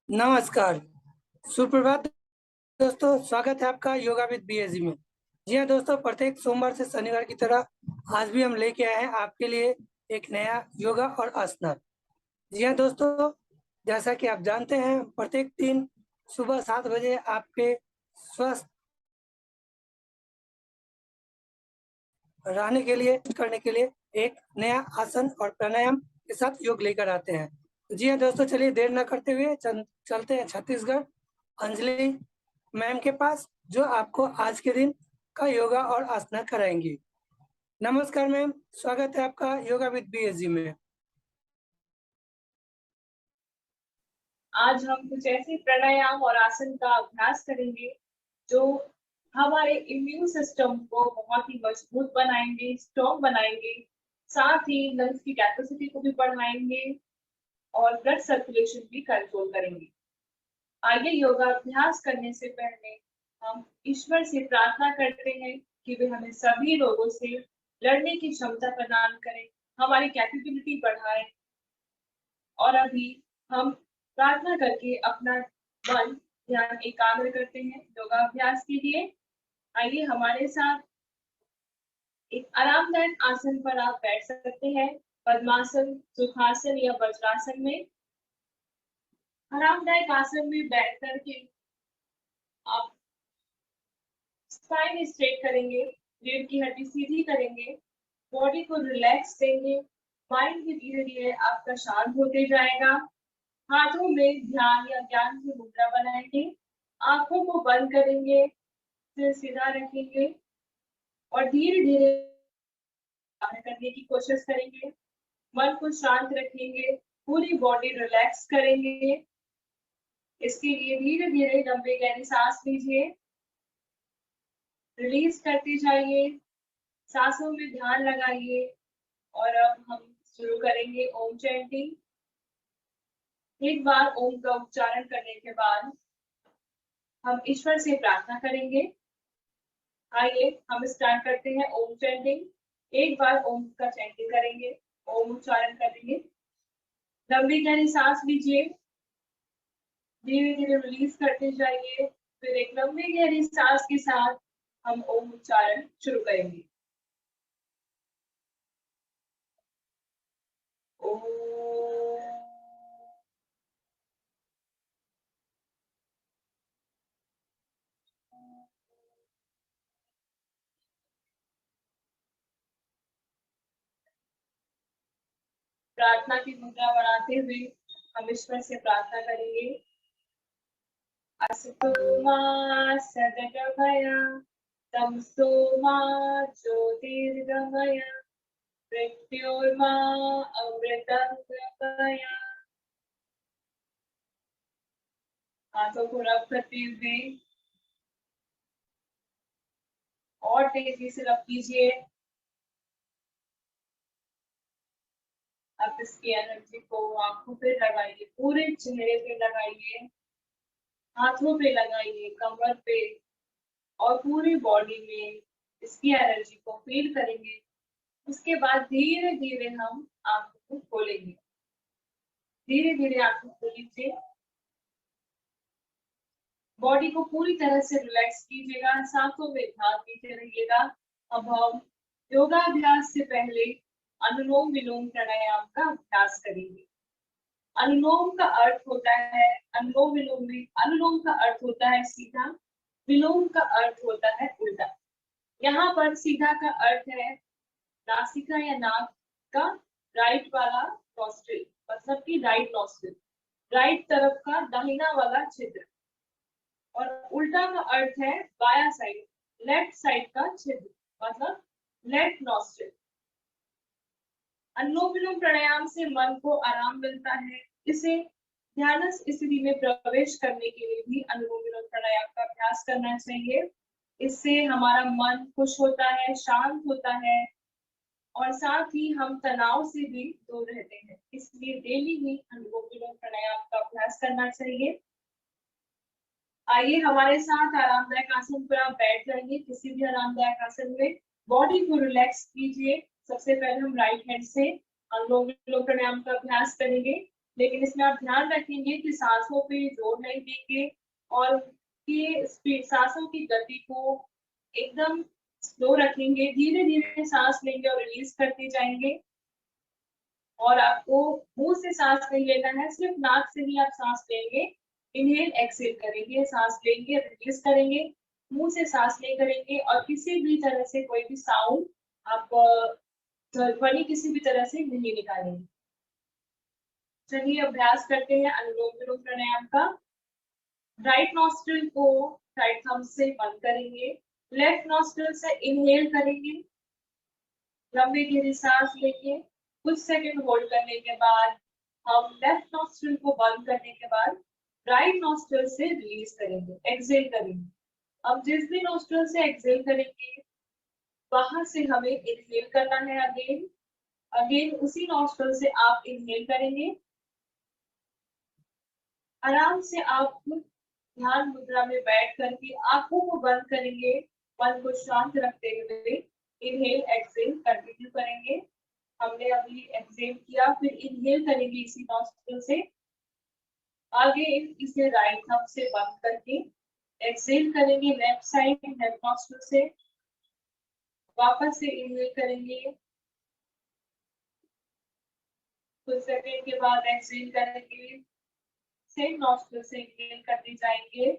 नमस्कार, सुप्रभात दोस्तों, स्वागत है आपका योगा विद बीएसजी में। जी हाँ दोस्तों, प्रत्येक सोमवार से शनिवार की तरह आज भी हम लेके आए हैं आपके लिए एक नया योगा और आसना। जी हाँ दोस्तों, जैसा कि आप जानते हैं प्रत्येक दिन सुबह 7 बजे आपके स्वस्थ रहने के लिए करने के लिए एक नया आसन और प्राणायाम के साथ योग लेकर आते हैं। जी हाँ दोस्तों, चलिए देर न करते हुए चलते हैं छत्तीसगढ़ अंजलि मैम के पास, जो आपको आज के दिन का योगा और आसना कराएंगी। नमस्कार मैम, स्वागत है आपका योगा विद बीएसजी में। आज हम कुछ ऐसे प्राणायाम और आसन का अभ्यास करेंगे जो हमारे इम्यून सिस्टम को बहुत ही मजबूत बनाएंगे, स्ट्रॉन्ग बनाएंगे, साथ ही लंग्स की कैपेसिटी को भी बढ़ाएंगे और ब्लड सर्कुलेशन भी कंट्रोल करेंगे। आगे योगा अभ्यास करने से पहले हम ईश्वर से प्रार्थना करते हैं कि वे हमें सभी रोगों से लड़ने की क्षमता प्रदान करें, हमारी कैपेबिलिटी बढ़ाएं। और अभी हम प्रार्थना करके अपना मन ध्यान एकाग्र करते हैं योगाभ्यास के लिए। आइए हमारे साथ एक आरामदायक आसन पर आप बैठ सकते हैं, पद्मासन, सुखासन या वज्रासन में। आरामदायक आसन में बैठ करके आप स्पाइन स्ट्रेट करेंगे, रीढ़ की हड्डी सीधी करेंगे, बॉडी को रिलैक्स देंगे, माइंड भी धीरे धीरे आपका शांत होते जाएगा। हाथों में ध्यान या ज्ञान की मुद्रा बनाएंगे, आंखों को बंद करेंगे, सिर सीधा रखेंगे और धीरे धीरे करने की कोशिश करेंगे। मन को शांत रखेंगे, पूरी बॉडी रिलैक्स करेंगे। इसके लिए धीरे धीरे लंबे गहरी सांस लीजिए, रिलीज करते जाइए, सांसों में ध्यान लगाइए। और अब हम शुरू करेंगे ओम चैंटिंग। एक बार ओम का उच्चारण करने के बाद हम ईश्वर से प्रार्थना करेंगे। आइए हम स्टार्ट करते हैं ओम चैंटिंग। एक बार ओम का चैंटिंग करेंगे, ओम उच्चारण करेंगे। लंबी गहरी सांस लीजिए, धीरे धीरे रिलीज करते जाइए। फिर एक लंबी गहरी सांस के साथ हम ओम उच्चारण शुरू करेंगे। प्रार्थना की मुद्रा बनाते हुए हम ईश्वर से प्रार्थना करेंगे। अस्तु मा सदगमय तमसो मा ज्योतिर्गमय मृत्योर्मा अमृतंगमय। हाथों को रब करते हुए और तेजी से रब कीजिए। अब इसकी एनर्जी को आंखों पे लगाइए, पूरे चेहरे पे लगाइए, हाथों पे लगाइए, कमर पे और पूरी बॉडी में इसकी एनर्जी को फील करेंगे। उसके बाद धीरे धीरे हम आंखों को खोलेंगे। धीरे धीरे आंखों को लीजिए, बॉडी को पूरी तरह से रिलैक्स कीजिएगा, सांसों में ध्यान दीते रहिएगा। अब हम योगाभ्यास से पहले अनुलोम विलोम प्राणायाम का अभ्यास करेंगे। अनुलोम का अर्थ होता है, अनुलोम विलोम में अनुलोम का अर्थ होता है सीधा, विलोम का अर्थ होता है उल्टा। यहाँ पर सीधा का अर्थ है नासिका या नाक का राइट वाला नॉस्ट्रिल, मतलब कि राइट नॉस्ट्रिल, राइट तरफ का दाहिना वाला छिद्र। और उल्टा का अर्थ है बाया साइड, लेफ्ट साइड का छिद्र, मतलब लेफ्ट नॉस्ट्रिल। अनुलोम विलोम प्राणायाम से मन को आराम मिलता है। इसे ध्यानस्थ स्थिति में प्रवेश करने के लिए भी अनुलोम विलोम प्राणायाम का अभ्यास करना चाहिए। इससे हमारा मन खुश होता है, शांत होता है और साथ ही हम तनाव से भी दूर रहते हैं। इसलिए डेली ही अनुलोम विलोम प्राणायाम का अभ्यास करना चाहिए। आइए हमारे साथ आरामदायक आसन पर आप बैठ जाइए, किसी भी आरामदायक आसन में बॉडी को रिलैक्स कीजिए। सबसे पहले हम राइट हैंड से अनुलोम विलोम प्राणायाम का अभ्यास करेंगे। लेकिन इसमें आप ध्यान रखेंगे कि सांसों पे जोर नहीं देंगे और कि सांसों की गति को एकदम स्लो रखेंगे। धीरे धीरे सांस लेंगे और रिलीज करते जाएंगे। और आपको मुंह से सांस नहीं लेना है, सिर्फ नाक से ही आप सांस लेंगे। इनहेल एक्सेल करेंगे, सांस लेंगे रिलीज करेंगे, मुंह से सांस नहीं करेंगे और किसी भी तरह से कोई भी साउंड आप ध्वनि किसी भी तरह से नहीं निकालेंगे। चलिए अभ्यास करते हैं अनुलोम विलोम प्राणायाम का। राइट नॉस्ट्रिल को राइट थंब से बंद करेंगे, लेफ्ट नॉस्ट्रिल से इनहेल करेंगे, लंबी गहरी सांस लेंगे, कुछ सेकंड होल्ड करने के बाद हम लेफ्ट नॉस्ट्रिल को बंद करने के बाद राइट नॉस्ट्रिल से रिलीज करेंगे, एक्सेल करेंगे। अब जिस भी नॉस्ट्रिल से एक्सेल करेंगे वहां से हमें इनहेल करना है। अगेन अगेन उसी नॉस्ट्रिल से आप इनहेल करेंगे। आराम से आप ध्यान मुद्रा में बैठ करके आंखों को बंद करेंगे, मन को शांत रखते हुए इनहेल एक्सेल कंटिन्यू करेंगे। हमने अभी एक्सेल किया, फिर इनहेल करेंगे इसी नॉस्ट्रिल से। आगे इसे राइट थंब से बंद करके एक्सेल करेंगे लेफ्ट साइड लेफ्ट नॉस्ट्रिल से। वापस से इनहेल करेंगे, कुछ सेकंड के बाद एक्सेल करेंगे, सेम नॉस्ट्रिल से इनहेल करते जाएंगे,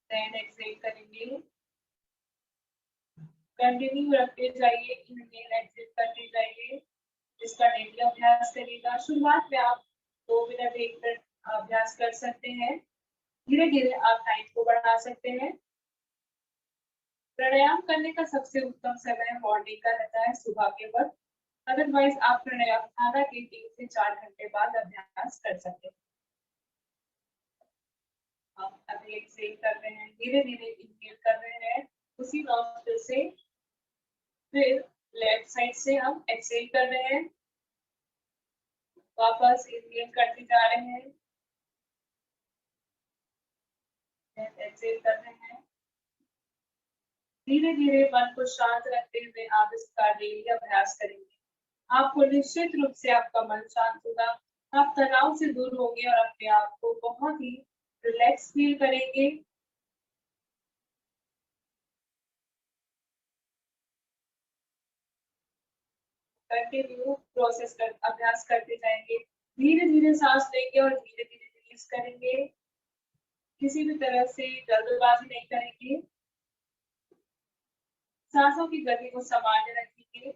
देन एक्सेल करेंगे। कंटिन्यू रखते जाइए, इनहेल एक्सेल करते जाइए। इसका डेली अभ्यास करिएगा। शुरुआत में आप 2 मिनट 1 मिनट अभ्यास कर सकते हैं, धीरे धीरे आप टाइम को बढ़ा सकते हैं। प्राणायाम करने का सबसे उत्तम समय मॉर्निंग का रहता है, सुबह के वक्त। अदरवाइज आप प्राणायाम खाना के 3 से 4 घंटे बाद अभ्यास कर सकते हैं। हम अभी एक्सेल कर रहे हैं, धीरे धीरे इनहेल कर रहे हैं उसी नॉस्ट्रिल से, फिर लेफ्ट साइड से हम एक्सेल कर रहे हैं, वापस इनहेल करते जा रहे हैं, एक्सेल कर रहे हैं। धीरे धीरे मन को शांत रखते हुए आप इसका डेली अभ्यास करेंगे। आपको निश्चित रूप से आपका मन शांत होगा, आप तनाव से दूर होंगे और अपने आप को बहुत ही रिलैक्स फील करेंगे। कंटिन्यू प्रोसेस कर अभ्यास करते जाएंगे, धीरे धीरे सांस लेंगे और धीरे धीरे रिलीज करेंगे। किसी भी तरह से जल्दबाजी नहीं करेंगे, सांसों की गति को सामान्य रखेंगे।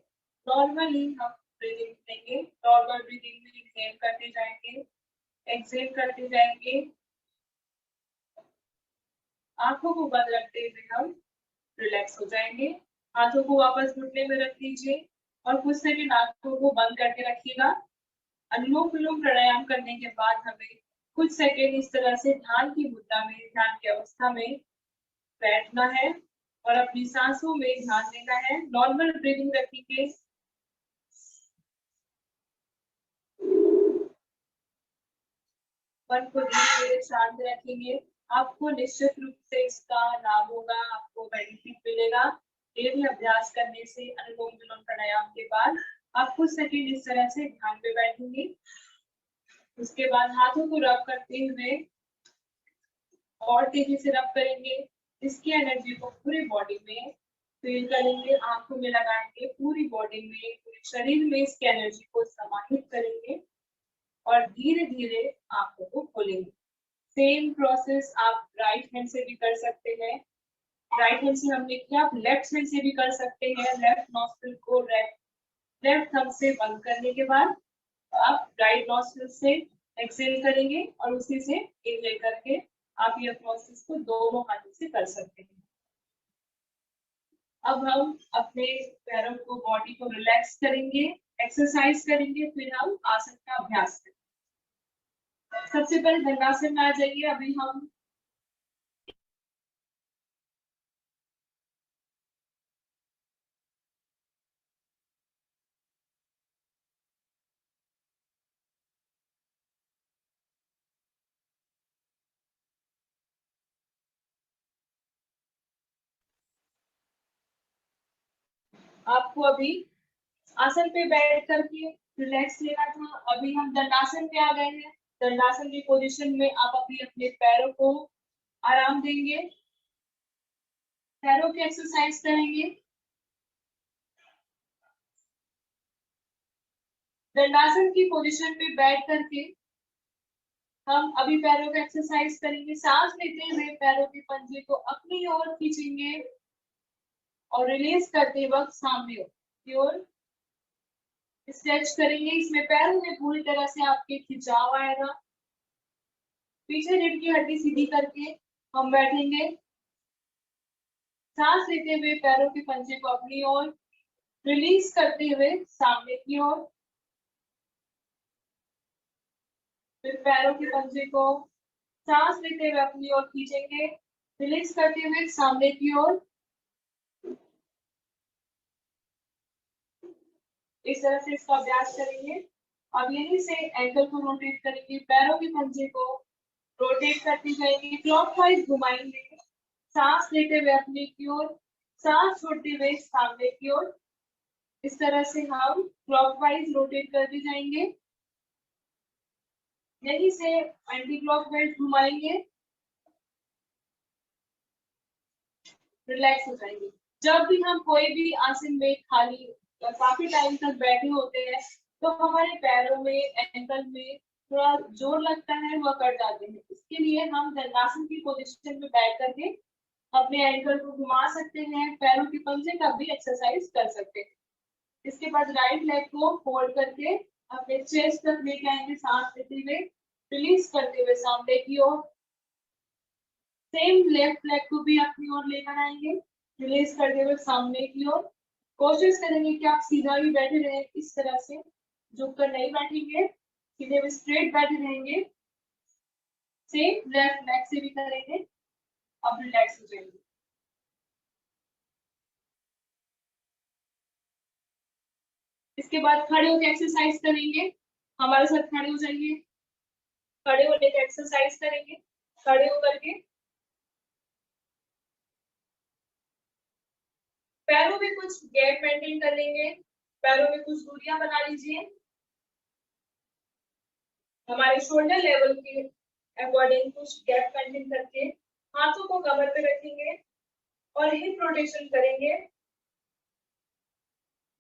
नॉर्मली हम ब्रीदिंग लेंगे, नॉर्मल ब्रीदिंग में इनहेल करते जाएंगे, एक्सेल करते जाएंगे। आंखों को बंद रखते हुए हम रिलैक्स हो जाएंगे। हाथों को वापस घुटने में रख दीजिए और कुछ सेकंड आंखों को बंद करके रखिएगा। अनुलोम विलोम प्राणायाम करने के बाद हमें कुछ सेकंड इस तरह से ध्यान की मुद्रा में, ध्यान की अवस्था में बैठना है और अपनी सांसों में ध्यान देना है। नॉर्मल ब्रीदिंग रखेंगे, मन को धीरे धीरे शांत रखेंगे। आपको निश्चित रूप से इसका लाभ होगा, आपको बेनिफिट मिलेगा। डेली अभ्यास करने से अनुलोम विलोम प्राणायाम के बाद आप कुछ सेकंड इस तरह से ध्यान में बैठेंगे। उसके बाद हाथों को रब करते हुए और तेजी से रब करेंगे। इसकी एनर्जी को पूरी बॉडी में फील करेंगे, आंखों में लगाएंगे, पूरी बॉडी में, पूरे शरीर में इसकी एनर्जी को समाहित करेंगे और धीरे धीरे आंखों को खोलेंगे। सेम प्रोसेस आप राइट हैंड से भी कर सकते हैं। राइट हैंड से हमने किया, आप लेफ्ट हैंड से भी कर सकते हैं। लेफ्ट नॉस्ट्रिल को लेफ्ट थंब से बंद करने के बाद आप राइट नॉस्ट्रिल से एक्सेल करेंगे और उसी से इनहेल करके आप ये प्रोसेस को दोनों हाथों से कर सकते हैं। अब हम अपने पैरों को, बॉडी को रिलैक्स करेंगे, एक्सरसाइज करेंगे, फिर हम आसन का अभ्यास करेंगे। सबसे पहले दंडासन में आ जाइए। अभी हम आपको अभी आसन पे बैठ करके रिलैक्स लेना था। अभी हम दंडासन पे आ गए हैं। दंडासन की पोजीशन में आप अभी अपने पैरों को आराम देंगे, पैरों की एक्सरसाइज करेंगे। दंडासन की पोजीशन पे बैठ करके हम अभी पैरों का एक्सरसाइज करेंगे। सांस लेते हुए पैरों के पंजे को अपनी ओर खींचेंगे और रिलीज करते वक्त सामने की ओर स्ट्रेच करेंगे। इसमें पैरों में पूरी तरह से आपके खिंचाव आएगा। पीछे रीढ़ की हड्डी सीधी करके हम बैठेंगे। सांस लेते हुए पैरों के पंजे को अपनी ओर रिलीज करते हुए सामने की ओर। फिर पैरों के पंजे को सांस लेते हुए अपनी ओर खींचेंगे, रिलीज करते हुए सामने की ओर। इस तरह से इसका अभ्यास करेंगे। अब यहीं से एंकल को रोटेट करेंगे, पैरों के पंजे को रोटेट करते जाएंगे, क्लॉकवाइज घुमाएंगे। सांस लेते हुए अपने की ओर, सांस छोड़ते हुए सामने की ओर। इस तरह से हम क्लॉकवाइज रोटेट करते जाएंगे। यहीं से एंटी क्लॉकवाइज घुमाएंगे, रिलैक्स हो जाएंगे। जब भी हम कोई भी आसन में खाली काफी टाइम तक बैठे होते हैं तो हमारे पैरों में, एंकल में थोड़ा जोर लगता है, वह कट जाते हैं। इसके लिए हम दंडासन की पोजीशन में बैठ करके अपने एंकल को घुमा सकते हैं, पैरों के पंजे का भी एक्सरसाइज कर सकते हैं। इसके बाद राइट लेग को फोल्ड करके अपने चेस्ट तक लेके आएंगे, सांस लेते हुए, रिलीज करते हुए सामने की ओर। सेम लेफ्ट लेग को भी अपनी ओर लेकर आएंगे, रिलीज करते हुए सामने की ओर। कोशिश करेंगे कि आप सीधा ही बैठे रहे, इस तरह से झुककर नहीं बैठेंगे, सीधे में स्ट्रेट बैठे रहेंगे। सेम लेफ्ट लेग से भी करेंगे। अब रिलैक्स हो जाएंगे। इसके बाद खड़े होकर एक्सरसाइज करेंगे। हमारे साथ खड़े हो जाइए। खड़े होने का एक्सरसाइज करेंगे। खड़े होकर के पैरों में कुछ गैप मेंटेन कर लेंगे, पैरों में कुछ दूरियां बना लीजिए। हमारे शोल्डर लेवल के अकॉर्डिंग कुछ गैप मेंटेन करके हाथों को कमर पे रखेंगे और हिप रोटेशन करेंगे।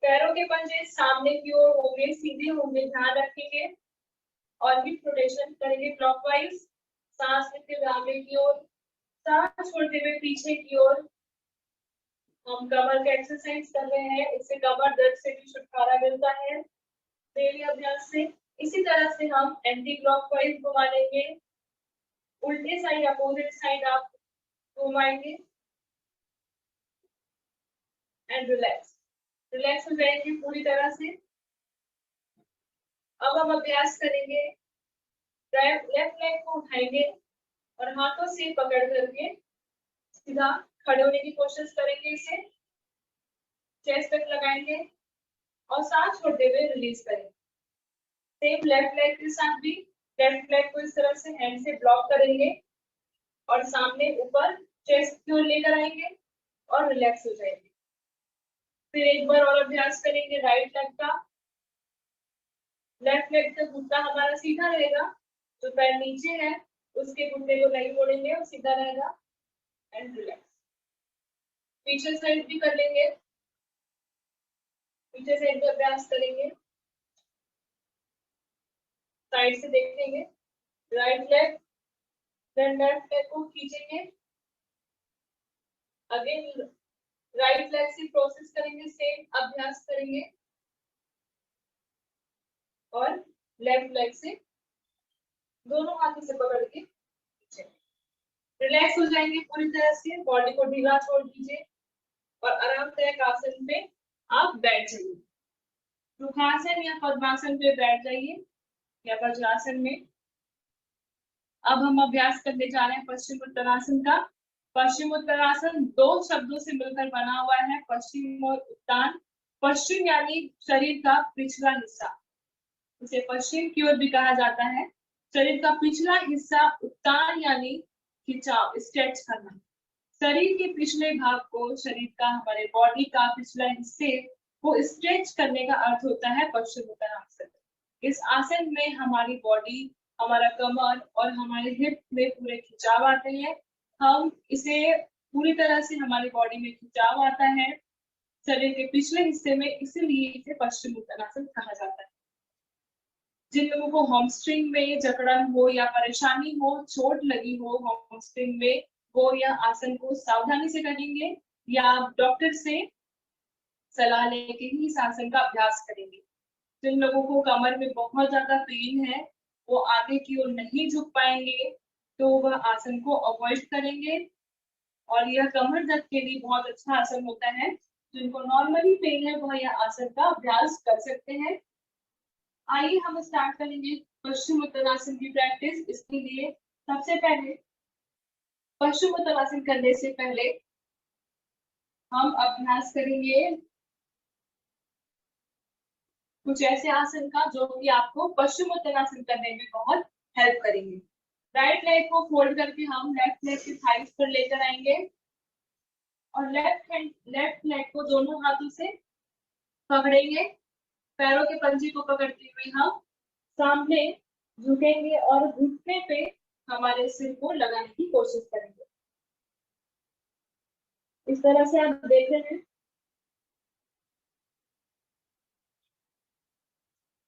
पैरों के पंजे सामने की ओर होंगे, सीधे होंगे, ध्यान रखेंगे और हिप रोटेशन करेंगे क्लॉकवाइज। सांस लेते हुए आगे की ओर, सांस छोड़ते हुए पीछे की ओर। हम कमर का एक्सरसाइज कर रहे हैं, इससे कमर दर्द से भी छुटकारा मिलता है डेली अभ्यास से। इसी तरह से हम एंटी क्लॉकवाइज घुमा लेंगे, उल्टे साइड अपोजिट साइड आप घुमाएंगे एंड रिलैक्स। रिलैक्स हो जाएंगे पूरी तरह से। अब हम अभ्यास करेंगे, लेफ्ट लेग को उठाएंगे और हाथों से पकड़ करके सीधा खड़े होने की कोशिश करेंगे। इसे चेस्ट तक लगाएंगे और सांस छोड़ते हुए रिलीज करेंगे। सेम लेफ्ट लेग के साथ भी लेफ्ट लेग को इस तरह से हैंड से ब्लॉक करेंगे और सामने ऊपर चेस्ट की ओर लेकर आएंगे और रिलैक्स हो जाएंगे। फिर एक बार और अभ्यास करेंगे राइट लेग का। लेफ्ट लेग का घुटना हमारा सीधा रहेगा, जो पैर नीचे है उसके घुटने को नहीं मोड़ेंगे और सीधा रहेगा एंड रिलैक्स। पीछे साइड भी कर लेंगे, पीछे साइड का अभ्यास करेंगे। साइड से देखेंगे, right leg, then left leg को खींचेंगे, अगेन राइट लेग से प्रोसेस करेंगे, सेम अभ्यास करेंगे और लेफ्ट लेग से दोनों हाथों से पकड़ के रिलैक्स हो जाएंगे पूरी तरह से। बॉडी को ढीला छोड़ दीजिए और आरामदायक आसन पे आप बैठ जाइए। सुखासन या पद्मासन पे बैठ जाइए या वज्रासन में। अब हम अभ्यास करने जा रहे हैं पश्चिम उत्तरासन का। पश्चिम उत्तरासन दो शब्दों से मिलकर बना हुआ है, पश्चिम और उत्तान। पश्चिम यानी शरीर का पिछला हिस्सा, इसे पश्चिम की ओर भी कहा जाता है। शरीर का पिछला हिस्सा। उत्तान यानी खिंचाव, स्ट्रेच करना। शरीर के पिछले भाग को, शरीर का, हमारे बॉडी का पिछला हिस्से को स्ट्रेच करने का अर्थ होता है पश्चिमोत्तानासन। इस आसन में हमारी बॉडी, हमारा कमर और हमारे हिप में पूरे खिंचाव आते हैं। हम इसे पूरी तरह से हमारी बॉडी में खिंचाव आता है शरीर के पिछले हिस्से में, इसीलिए इसे पश्चिमोत्तानासन कहा जाता है। जिन लोगों को हैमस्ट्रिंग में जकड़न हो या परेशानी हो, चोट लगी हो हैमस्ट्रिंग में, वो यह आसन को सावधानी से करेंगे या डॉक्टर से सलाह लेके ही इस आसन का अभ्यास करेंगे। जिन लोगों को कमर में बहुत ज्यादा पेन है, वो आगे की ओर नहीं झुक पाएंगे, तो वह आसन को अवॉइड करेंगे। और यह कमर दर्द के लिए बहुत अच्छा आसन होता है। जिनको नॉर्मली पेन है, वह यह आसन का अभ्यास कर सकते हैं। आइए हम स्टार्ट करेंगे पश्चिमोत्तानासन की प्रैक्टिस। इसके लिए सबसे पहले पश्चिमोत्तानासन करने से पहले हम अभ्यास करेंगे कुछ ऐसे आसन का जो कि आपको पश्चिमोत्तानासन करने में बहुत हेल्प करेंगे। राइट लेग को फोल्ड करके हम लेफ्ट लेग के थाइस पर लेकर आएंगे और लेफ्ट लेग को दोनों हाथों से पकड़ेंगे। पैरों के पंजे को पकड़ते हुए हम सामने झुकेंगे और घुटने पे हमारे सिर को लगाने की कोशिश करेंगे। इस तरह से आप देख रहे हैं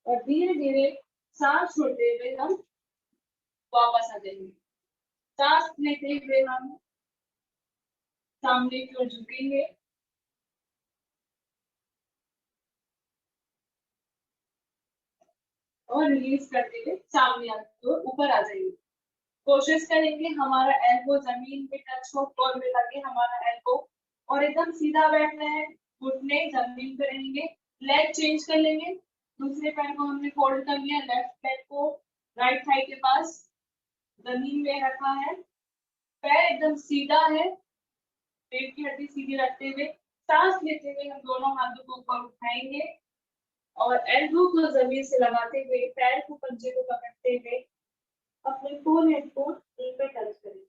और धीरे धीरे सांस छोड़ते हुए हम वापस आ जाएंगे। सांस लेते हुए हम सामने की ओर झुकेंगे और रिलीज करते हुए सामने और ऊपर आ जाएंगे। कोशिश करेंगे हमारा एल्बो जमीन पे टच हो, फ्लोर में लगे हमारा एल्बो और एकदम सीधा बैठना है। घुटने जमीन पे रहेंगे। लेग चेंज कर लेंगे। दूसरे पैर को हमने फोल्ड कर लिया, लेफ्ट लेग को राइट थाई के पास जमीन में रखा है। पैर एकदम सीधा है, पेट की हड्डी सीधी रखते हुए सांस लेते हुए हम दोनों हाथों को ऊपर उठाएंगे और एल्बो को जमीन से लगाते हुए पैर को पंजे को पकड़ते हुए अपने फोरहेड को नी पे टच करें।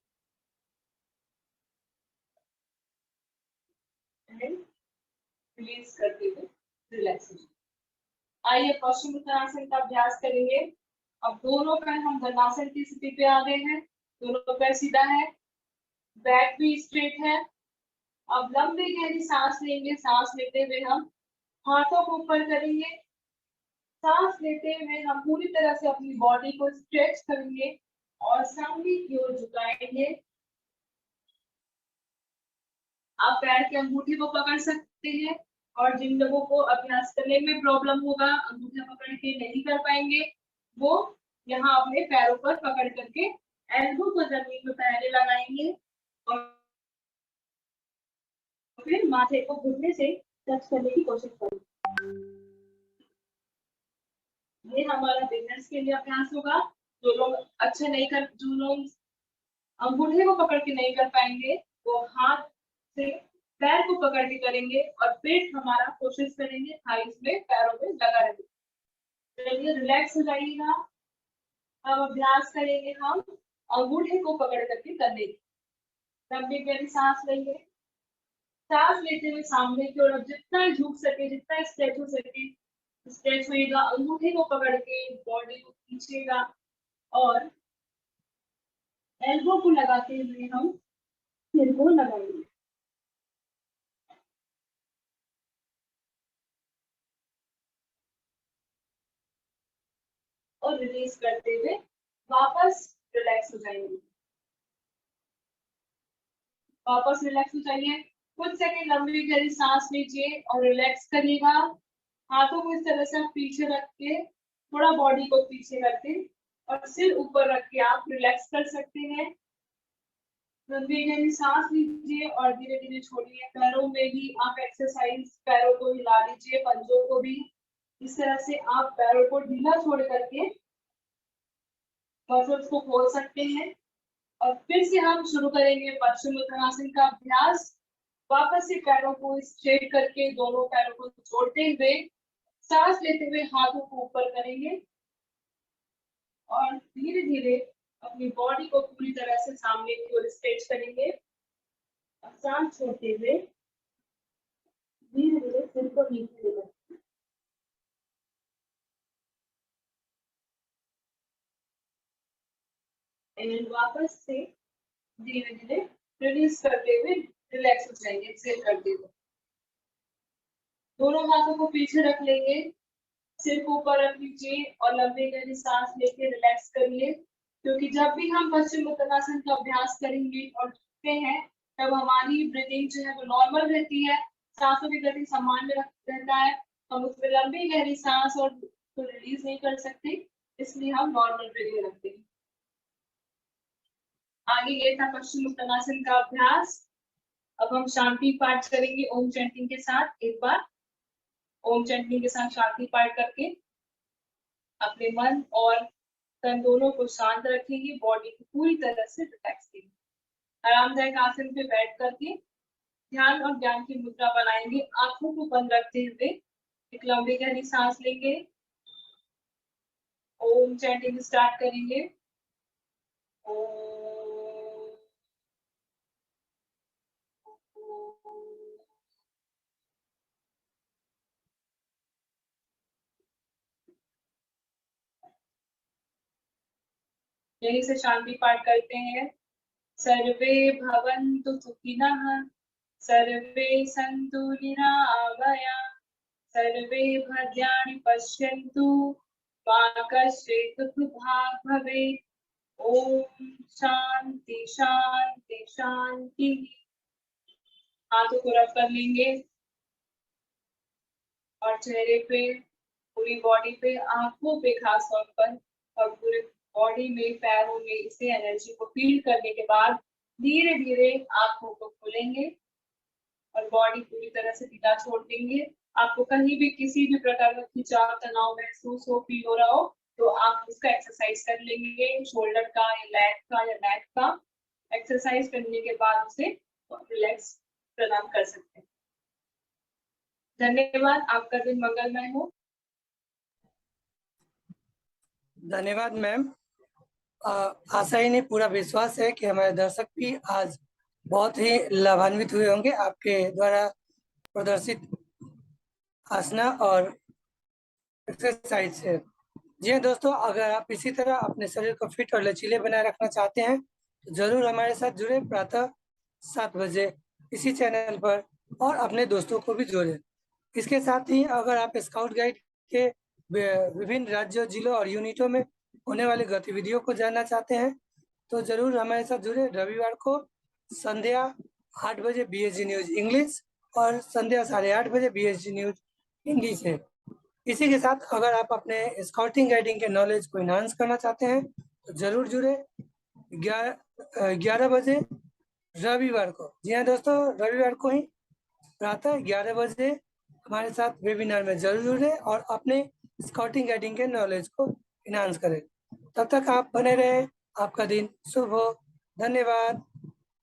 रिलीज करते हुए रिलैक्सेशन। आइए पश्चिमोत्तानासन का अभ्यास करेंगे। अब दोनों पैर हम धनासन की स्थिति पे आ गए हैं। दोनों पैर सीधा है, बैक भी स्ट्रेट है। अब लंबी गहरी सांस लेंगे। सांस लेते हुए हम हाथों को ऊपर करेंगे। सांस लेते हुए हम पूरी तरह से अपनी बॉडी को स्ट्रेच करेंगे और सामने की ओर झुकाएंगे। आप पैर के अंगूठे को पकड़ सकते हैं और जिन लोगों को अभ्यास करने में प्रॉब्लम होगा, अंगूठा पकड़ के नहीं कर पाएंगे, वो यहाँ अपने पैरों पर पकड़ करके एल्बो को जमीन में पहले लगाएंगे और फिर माथे को घुटने से टच करने की कोशिश करेंगे। ये हमारा बिगनर्स के लिए अभ्यास होगा। जो लोग जो लोग अंगूठे को पकड़ के नहीं कर पाएंगे, वो हाथ से पैर को पकड़ के करेंगे और पेट हमारा कोशिश करेंगे थाइस में, पैरों में लगा रहे। चलिए रिलैक्स हो जाइएगा। अब अभ्यास करेंगे हम अंगूठे को पकड़ करके करने की। लंबी गहरी सांस लेंगे। सांस लेते हुए सामने की ओर जितना झुक सके, जितना स्ट्रेच हो सके स्ट्रेच होइएगा। अंगूठे को पकड़ के बॉडी को खींचेगा और एल्बो को लगाते हुए हम सिर को लगाएंगे। और रिलीज करते हुए वापस रिलैक्स हो जाएंगे। वापस रिलैक्स हो जाइए। कुछ सेकंड लंबी गहरी सांस लीजिए और रिलैक्स करिएगा। हाथों को इस तरह से आप पीछे रख के, थोड़ा बॉडी को पीछे करके और सिर ऊपर रख के आप रिलैक्स कर सकते हैं। लंबी गहरी सांस लीजिए और धीरे धीरे छोड़िए। पैरों में भी आप एक्सरसाइज, पैरों को हिला लीजिए, पंजों को भी। इस तरह से आप पैरों को ढीला छोड़ करके मसल्स को खोल सकते हैं। और फिर से हम शुरू करेंगे पश्चिमोत्तानासन का अभ्यास। वापस से पैरों को स्ट्रेट करके दोनों पैरों को जोड़ते हुए सांस लेते हुए हाथों को ऊपर करेंगे और धीरे धीरे अपनी बॉडी को पूरी तरह से सामने की ओर स्ट्रेच करेंगे और सांस छोड़ते हुए धीरे धीरे सिर को नीचे लेकर एंड वापस से धीरे धीरे रिलीज करते हुए रिलैक्स हो जाएंगे। एक्सेल करते हुए दोनों हाथों को पीछे रख लेंगे, सिर को ऊपर रख लीजिए और लंबी गहरी सांस लेके रिलैक्स करिए। क्योंकि जब भी हम पश्चिम उत्तरासन का अभ्यास करेंगे और रुकते हैं तब हमारी ब्रीदिंग जो है वो नॉर्मल रहती है, सांसों की गति सामान्य रहता है। हम उसमें लंबी गहरी सांस और तो रिलीज नहीं कर सकते, इसलिए हम नॉर्मल ब्रीदिंग रखते हैं। आगे ये था पश्चिम उत्तरासन का अभ्यास। अब हम शांति पाठ करेंगे ओम चैंटिंग के साथ। एक बार ओम चैंटिंग के साथ शांति पाठ करके अपने मन और तन दोनों को शांत रखेंगे, बॉडी को पूरी तरह से रिलैक्स देंगे। आरामदायक आसन पे बैठ करके ध्यान और ज्ञान की मुद्रा बनाएंगे। आंखों को बंद रखते हुए एक लंबी गहरी सांस लेंगे, ओम चैंटिंग स्टार्ट करेंगे। ओम यहीं से शांति पाठ करते हैं। सर्वे भवन्तु सुखिनः, सर्वे सन्तु निरामयाः, सर्वे भद्राणि पश्यन्तु, मा कश्चित् दुःखभाग् भवेत्। ओम शांति शांति शांति। हाथों को रब कर लेंगे और चेहरे पे, पूरी बॉडी पे, आंखों पे खास तौर पर और पूरे बॉडी में, पैरों में इसे एनर्जी को फील करने के बाद धीरे धीरे आंखों को खोलेंगे और बॉडी पूरी तरह से ढीला छोड़ देंगे। आपको कहीं भी किसी भी प्रकार का खिंचाव, तनाव महसूस हो, फील हो रहा हो तो आप उसका एक्सरसाइज कर लेंगे, शोल्डर का या लेग का या नेक का। एक्सरसाइज करने के बाद उसे रिलैक्स प्रदान कर सकते हैं। धन्यवाद। आपका दिन मंगलमय हो। धन्यवाद मैम। आशा ही नहीं, पूरा विश्वास है कि हमारे दर्शक भी आज बहुत ही लाभान्वित हुए होंगे आपके द्वारा प्रदर्शित आसना और एक्सरसाइज से। जी हाँ दोस्तों, अगर आप इसी तरह अपने शरीर को फिट और लचीले बनाए रखना चाहते हैं तो जरूर हमारे साथ जुड़े प्रातः 7 बजे इसी चैनल पर, और अपने दोस्तों को भी जोड़ें। इसके साथ ही अगर आप स्काउट गाइड के विभिन्न राज्यों, जिलों और यूनिटों में होने वाली गतिविधियों को जानना चाहते हैं तो जरूर हमारे साथ जुड़े। रविवार को संध्या 8 बजे BSG न्यूज इंग्लिश और संध्या 8:30 बजे BSG न्यूज हिंदी से। इसी के साथ अगर आप अपने स्काउटिंग गाइडिंग के नॉलेज को इन्हांस करना चाहते हैं तो जरूर जुड़े 11 बजे रविवार को। जी हाँ दोस्तों, रविवार को ही प्रातः 11 बजे हमारे साथ वेबिनार में जरूर जुड़े और अपने स्काउटिंग गाइडिंग के नॉलेज को इन्हांस करें। तब तक आप बने रहे। आपका दिन शुभ हो। धन्यवाद।